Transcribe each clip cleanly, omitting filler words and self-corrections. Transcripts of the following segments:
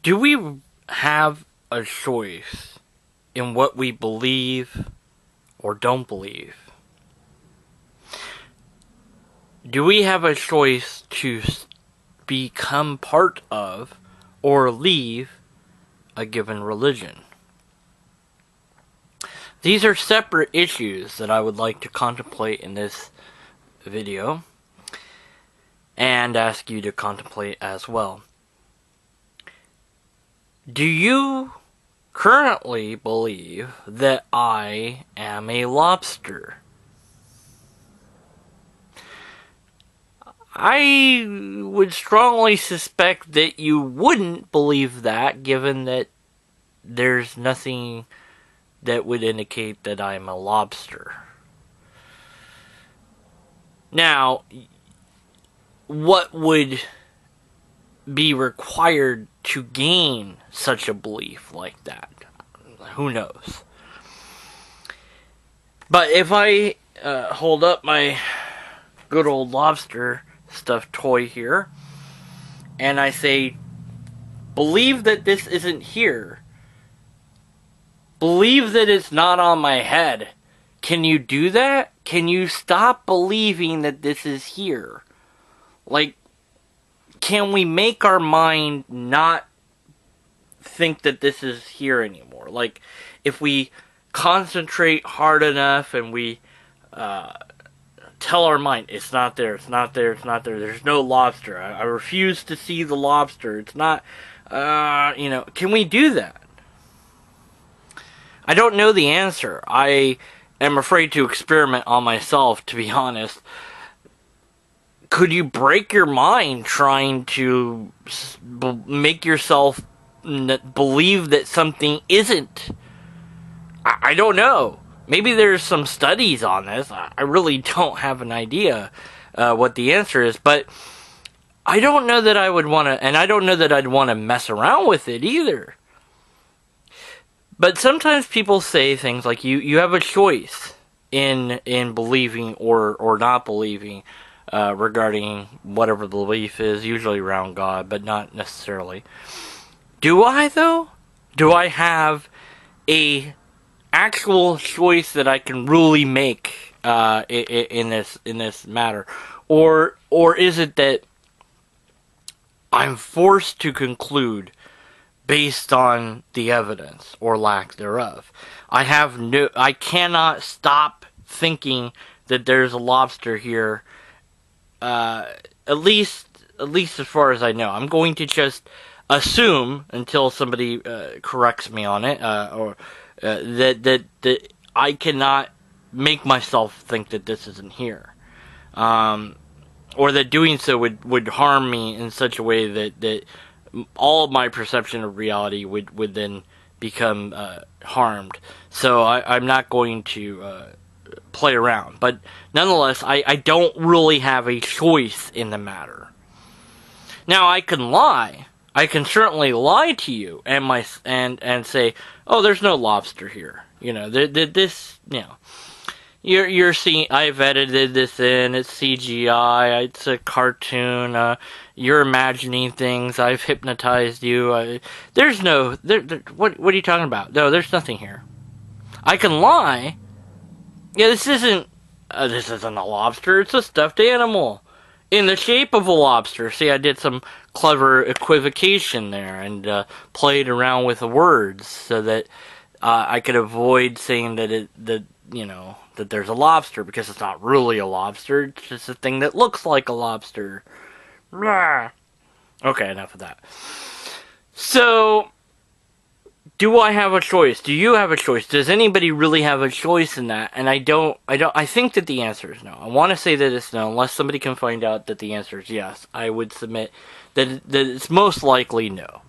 Do we have a choice in what we believe or don't believe? Do we have a choice to become part of or leave a given religion? These are separate issues that I would like to contemplate in this video and ask you to contemplate as well. Do you currently believe that I am a lobster? I would strongly suspect that you wouldn't believe that, given that there's nothing that would indicate that I'm a lobster. Now, what would be required to gain such a belief like that? Who knows? But if I hold up my good old lobster stuffed toy here, and I say, believe that this isn't here. Believe that it's not on my head. Can you do that? Can you stop believing that this is here? Like, can we make our mind not think that this is here anymore? Like, if we concentrate hard enough and we tell our mind, it's not there, it's not there, it's not there, there's no lobster, I refuse to see the lobster, it's not, can we do that? I don't know the answer. I am afraid to experiment on myself, to be honest. Could you break your mind trying to make yourself believe that something isn't? I don't know. Maybe there's some studies on this. I really don't have an idea what the answer is, but I don't know that I would want to, and I don't know that I'd want to mess around with it either. But sometimes people say things like, you have a choice in believing or not believing regarding whatever the belief is, usually around God, but not necessarily. Do I, though? Do I have a actual choice that I can really make in this matter? Or is it that I'm forced to conclude based on the evidence or lack thereof? I cannot stop thinking that there's a lobster here. At least as far as I know, I'm going to just assume until somebody corrects me on it, or that I cannot make myself think that this isn't here, or that doing so would harm me in such a way that all of my perception of reality would then become harmed. So I'm not going to play around. But nonetheless, I don't really have a choice in the matter. Now, I can lie. I can certainly lie to you and say, oh, there's no lobster here. You're seeing, I've edited this in, it's CGI, it's a cartoon, you're imagining things, I've hypnotized you, what are you talking about? No, there's nothing here. I can lie. Yeah, this isn't a lobster, it's a stuffed animal in the shape of a lobster. See, I did some clever equivocation there and played around with the words so that I could avoid saying that there's a lobster, because it's not really a lobster, it's just a thing that looks like a lobster. Blah. Okay, enough of that. So, do I have a choice? Do you have a choice? Does anybody really have a choice in that? And I think that the answer is no. I want to say that it's no, unless somebody can find out that the answer is yes. I would submit that it's most likely no.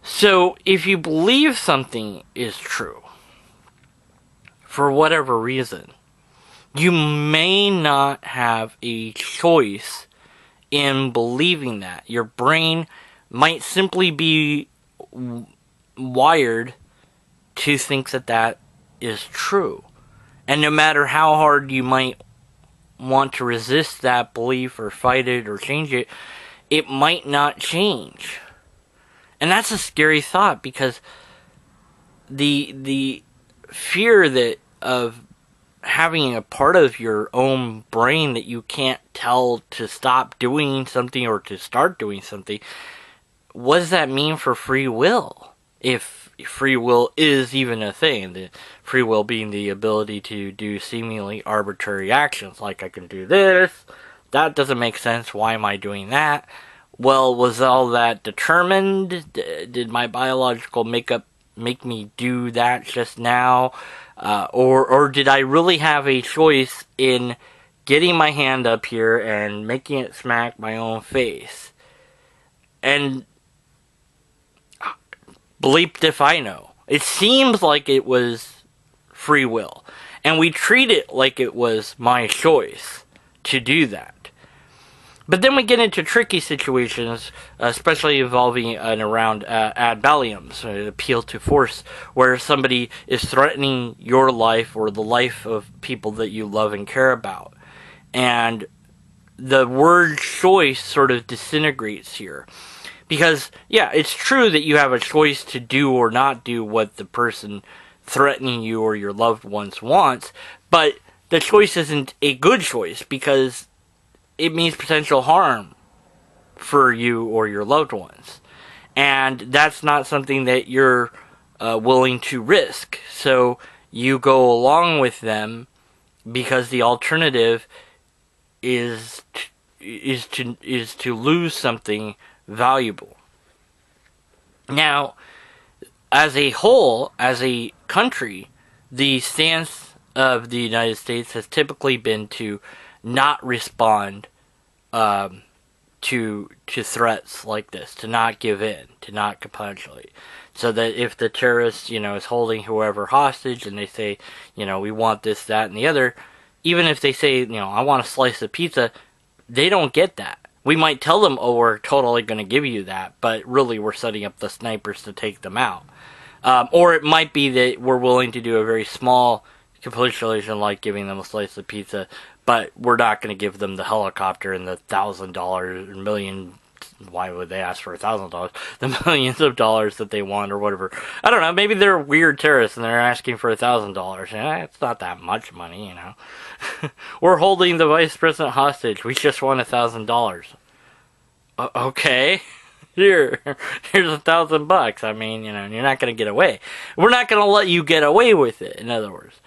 So, if you believe something is true, for whatever reason, you may not have a choice in believing that. Your brain might simply be wired to think that is true. And no matter how hard you might want to resist that belief or fight it or change it, it might not change. And that's a scary thought, because the fear that of having a part of your own brain that you can't tell to stop doing something or to start doing something, what does that mean for free will? If free will is even a thing, the free will being the ability to do seemingly arbitrary actions, like I can do this, that doesn't make sense, why am I doing that? Well, was all that determined? Did my biological makeup make me do that just now? Or did I really have a choice in getting my hand up here and making it smack my own face? And bleeped if I know. It seems like it was free will. And we treat it like it was my choice to do that. But then we get into tricky situations, especially involving and around ad balliums, appeal to force, where somebody is threatening your life or the life of people that you love and care about. And the word choice sort of disintegrates here. Because, yeah, it's true that you have a choice to do or not do what the person threatening you or your loved ones wants, but the choice isn't a good choice, because it means potential harm for you or your loved ones. And that's not something that you're willing to risk. So you go along with them because the alternative is to lose something valuable. Now, as a whole, as a country, the stance of the United States has typically been to not respond to threats like this, to not give in, to not capitulate. So that if the terrorist, is holding whoever hostage and they say, we want this, that, and the other, even if they say, I want a slice of pizza, they don't get that. We might tell them, oh, we're totally going to give you that, but really we're setting up the snipers to take them out. Or it might be that we're willing to do a very small capitulation, like giving them a slice of pizza, but we're not going to give them the helicopter and the $1,000 million. Why would they ask for $1,000? The millions of dollars that they want, or whatever. I don't know. Maybe they're weird terrorists and they're asking for $1,000. It's not that much money, We're holding the vice president hostage. We just want $1,000. Okay. Here's $1,000. I mean, you're not going to get away. We're not going to let you get away with it. In other words.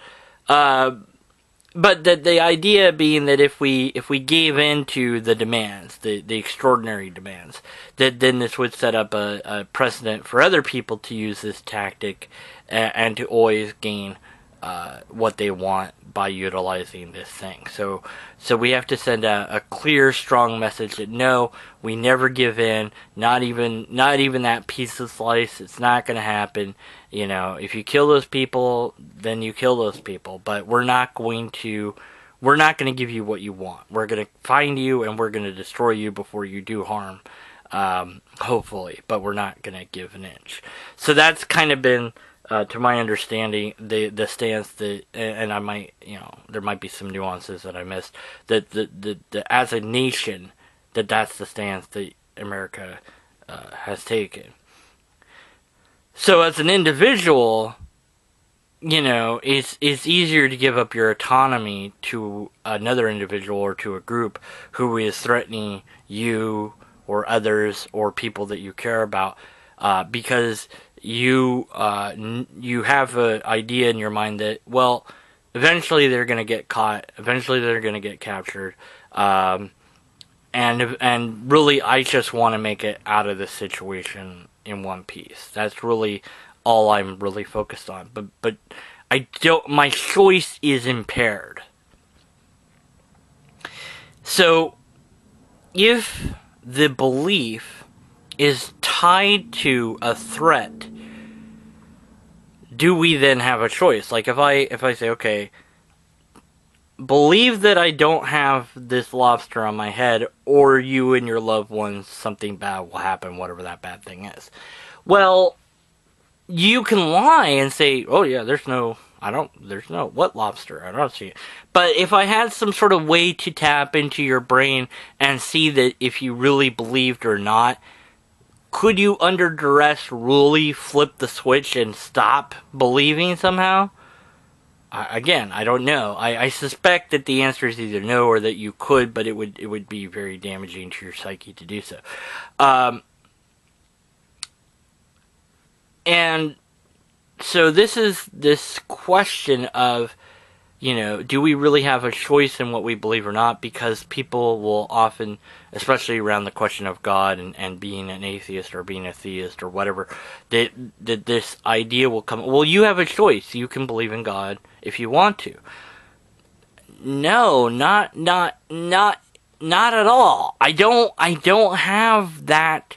But the idea being that if we gave in to the demands, the extraordinary demands, that then this would set up a precedent for other people to use this tactic and to always gain what they want by utilizing this thing. So we have to send a clear, strong message that no, we never give in. Not even that piece of slice. It's not going to happen. If you kill those people, then you kill those people. But we're not going to give you what you want. We're going to find you and we're going to destroy you before you do harm. Hopefully, but we're not going to give an inch. So that's kind of been, to my understanding, the stance that, and I might, there might be some nuances that I missed, that the as a nation, that's the stance that America has taken. So as an individual, it's easier to give up your autonomy to another individual or to a group who is threatening you or others or people that you care about, because you have an idea in your mind that, well, eventually they're going to get caught, eventually they're going to get captured, and really I just want to make it out of this situation in one piece. That's really all I'm really focused on. But my choice is impaired. So if the belief is tied to a threat, do we then have a choice? Like if I say, okay, believe that I don't have this lobster on my head, or you and your loved ones, something bad will happen, whatever that bad thing is. Well, you can lie and say, oh yeah, what lobster? I don't see it. But if I had some sort of way to tap into your brain and see that if you really believed or not, could you under duress really flip the switch and stop believing somehow? Again, I don't know. I suspect that the answer is either no or that you could, but it would be very damaging to your psyche to do so. And so this question of, do we really have a choice in what we believe or not? Because people will often, especially around the question of God and being an atheist or being a theist or whatever, that this idea will come, well, you have a choice. You can believe in God if you want to. No, not at all. I don't have that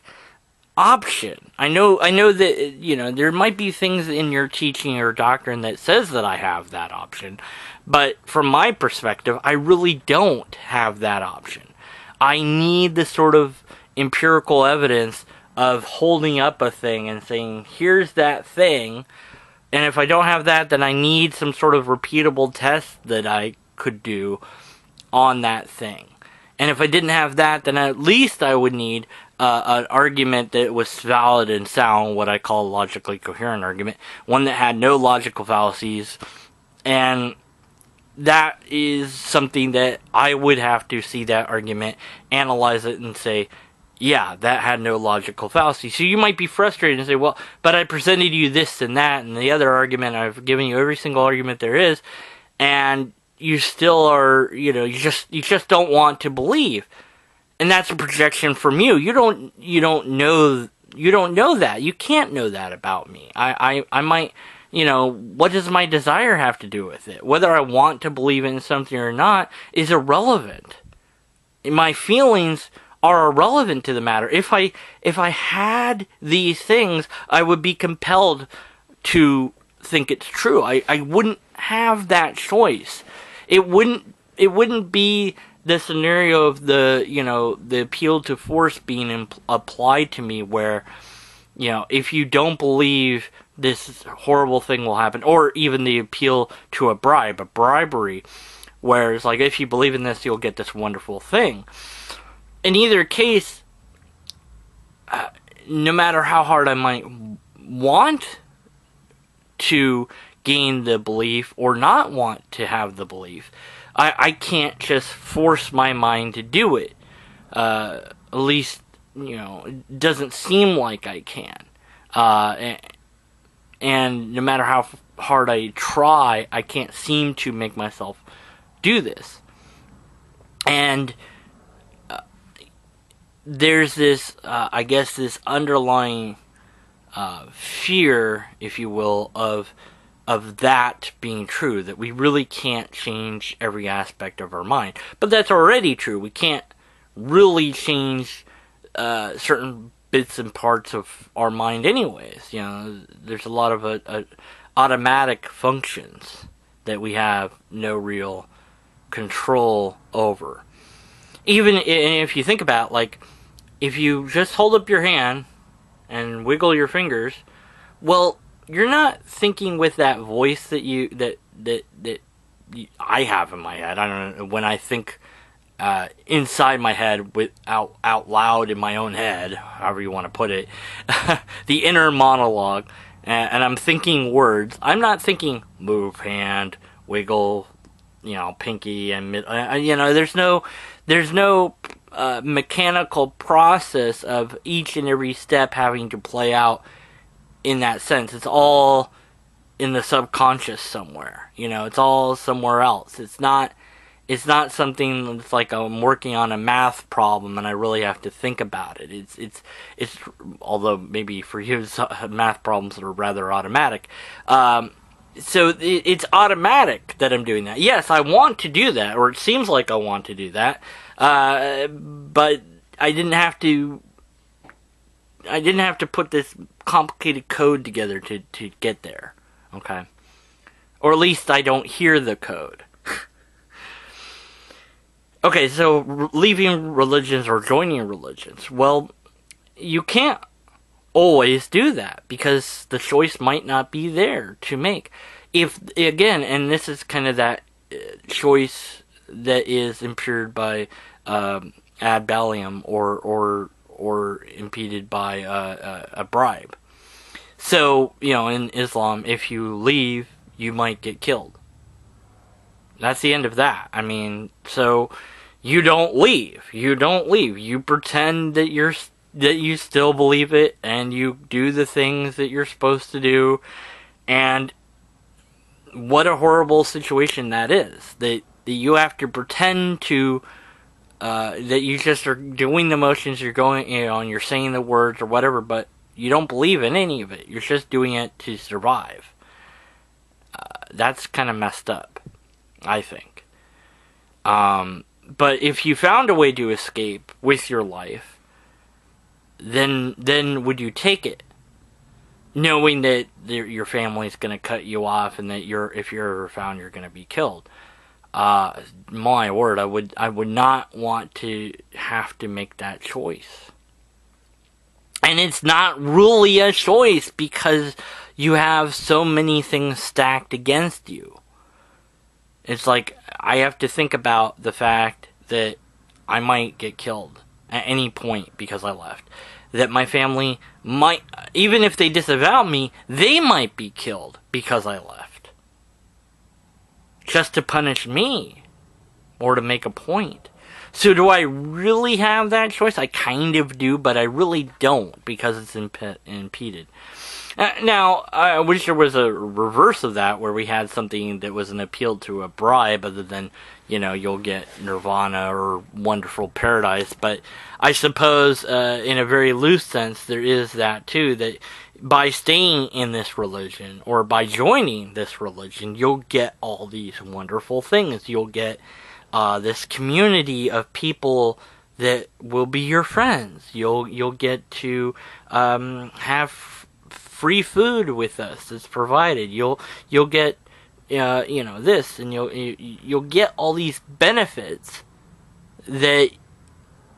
option. I know that, there might be things in your teaching or doctrine that says that I have that option, but from my perspective, I really don't have that option. I need the sort of empirical evidence of holding up a thing and saying, here's that thing, and if I don't have that, then I need some sort of repeatable test that I could do on that thing. And if I didn't have that, then at least I would need an argument that was valid and sound, what I call a logically coherent argument, one that had no logical fallacies, and that is something that I would have to see that argument, analyze it, and say, yeah, that had no logical fallacy. So you might be frustrated and say, well, but I presented you this and that, and the other argument, I've given you every single argument there is, and you still are, you just don't want to believe. And that's a projection from you. You don't know that. You can't know that about me. I might, what does my desire have to do with it? Whether I want to believe in something or not is irrelevant. My feelings are irrelevant to the matter. If I had these things, I would be compelled to think it's true. I wouldn't have that choice. It wouldn't be the scenario of the appeal to force being applied to me, where, if you don't believe, this horrible thing will happen, or even the appeal to a bribery, where it's like, if you believe in this, you'll get this wonderful thing. In either case, no matter how hard I might want to gain the belief or not want to have the belief, I can't just force my mind to do it. At least, it doesn't seem like I can. And no matter how hard I try, I can't seem to make myself do this. And there's this, I guess, this underlying fear, if you will, of that being true, that we really can't change every aspect of our mind. But that's already true. We can't really change certain bits and parts of our mind anyways. There's a lot of automatic functions that we have no real control over. Even if you think about, like, if you just hold up your hand and wiggle your fingers, well, you're not thinking with that voice that I have in my head. I don't know, when I think inside my head, out loud in my own head, however you want to put it, the inner monologue, and I'm thinking words. I'm not thinking move hand, wiggle, pinky, and there's no mechanical process of each and every step having to play out in that sense. It's all in the subconscious somewhere. It's all somewhere else. It's not something that's like I'm working on a math problem and I really have to think about it. It's although maybe for you math problems are rather automatic. So it's automatic that I'm doing that. Yes, I want to do that, or it seems like I want to do that. But I didn't have to put this complicated code together to get there. Okay? Or at least I don't hear the code. Okay, so leaving religions or joining religions. Well, you can't always do that because the choice might not be there to make. If, again, and this is kind of that choice that is impaired by ad ballum or or impeded by a bribe. So, in Islam, if you leave, you might get killed. That's the end of that. I mean, so you don't leave. You don't leave. You pretend that you still believe it, and you do the things that you're supposed to do. And what a horrible situation that is. That you have to pretend to that you just are doing the motions. You're going, and you're saying the words or whatever, but you don't believe in any of it. You're just doing it to survive. That's kind of messed up, I think. But if you found a way to escape with your life, then would you take it, knowing that your family's going to cut you off, and that if you're ever found, you're going to be killed? My word, I would not want to have to make that choice. And it's not really a choice because you have so many things stacked against you. It's like I have to think about the fact that I might get killed at any point because I left. That my family might, even if they disavow me, they might be killed because I left. Just to punish me or to make a point. So do I really have that choice? I kind of do, but I really don't because it's impeded. Now, I wish there was a reverse of that, where we had something that was an appeal to a bribe, other than, you'll get nirvana or wonderful paradise. But I suppose, in a very loose sense, there is that too, that by staying in this religion, or by joining this religion, you'll get all these wonderful things. You'll get this community of people that will be your friends. You'll get to have free food with us that's provided. You'll get this, and you'll get all these benefits that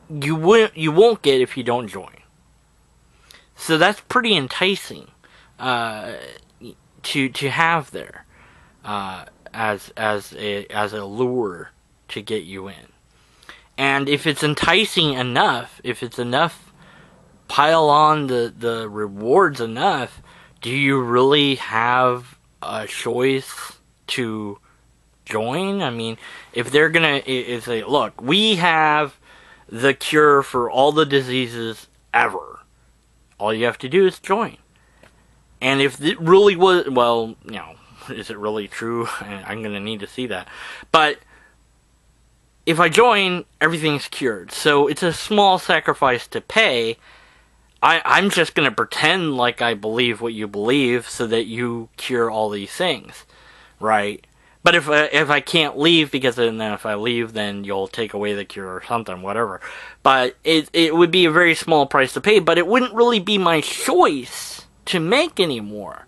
you won't get if you don't join. So that's pretty enticing to have there as a lure to get you in. And if it's enticing enough, if it's enough, pile on the rewards enough, do you really have a choice to join? I mean, if they're gonna say, look, we have the cure for all the diseases ever, all you have to do is join. And if it really was, well, is it really true? I'm gonna need to see that. But if I join, everything's cured. So it's a small sacrifice to pay. I'm just going to pretend like I believe what you believe so that you cure all these things, right? But if I can't leave, because then if I leave, then you'll take away the cure or something, whatever. But it would be a very small price to pay, but it wouldn't really be my choice to make anymore.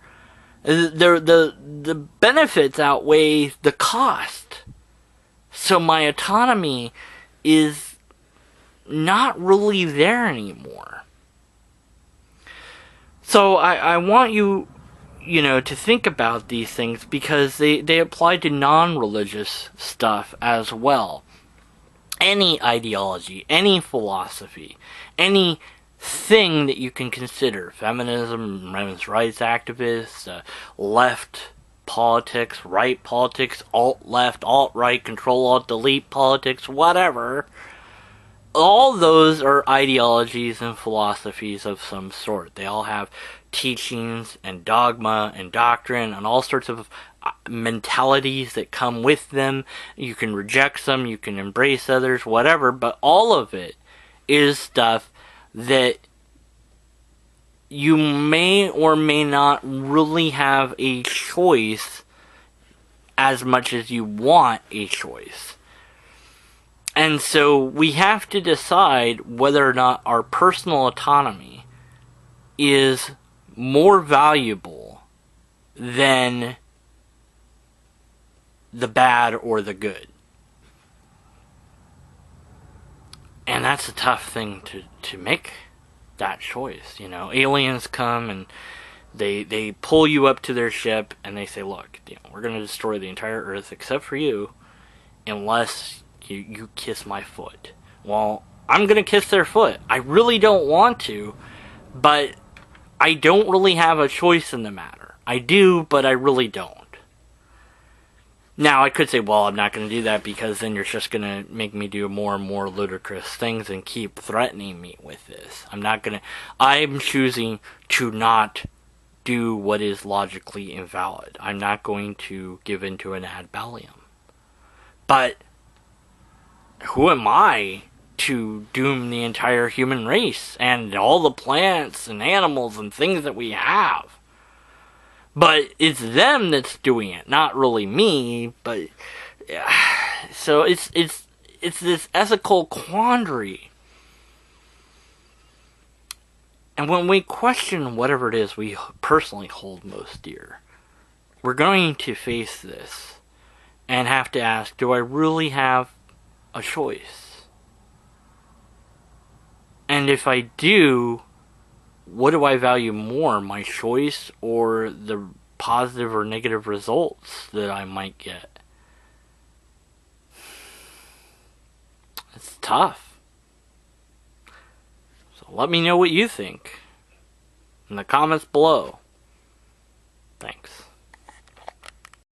The benefits outweigh the cost. So my autonomy is not really there anymore. So I want you, to think about these things, because they apply to non-religious stuff as well. Any ideology, any philosophy, anything that you can consider, feminism, women's rights activists, left politics, right politics, alt-left, alt-right, control-alt-delete politics, whatever. All those are ideologies and philosophies of some sort. They all have teachings and dogma and doctrine and all sorts of mentalities that come with them. You can reject some, you can embrace others, whatever, but all of it is stuff that you may or may not really have a choice as much as you want a choice. And so we have to decide whether or not our personal autonomy is more valuable than the bad or the good. And that's a tough thing to make that choice. Aliens come and they pull you up to their ship and they say, look, we're going to destroy the entire Earth except for you, unless you kiss my foot. Well, I'm gonna kiss their foot. I really don't want to, but I don't really have a choice in the matter. I do, but I really don't. Now, I could say, well, I'm not going to do that because then you're just going to make me do more and more ludicrous things and keep threatening me with this. I'm choosing to not do what is logically invalid. I'm not going to give into an ad ballium. But who am I to doom the entire human race and all the plants and animals and things that we have? But it's them that's doing it, not really me. But so it's this ethical quandary. And when we question whatever it is we personally hold most dear, we're going to face this and have to ask, do I really have a choice? And if I do, what do I value more, my choice or the positive or negative results that I might get? It's tough. So let me know what you think in the comments below. Thanks.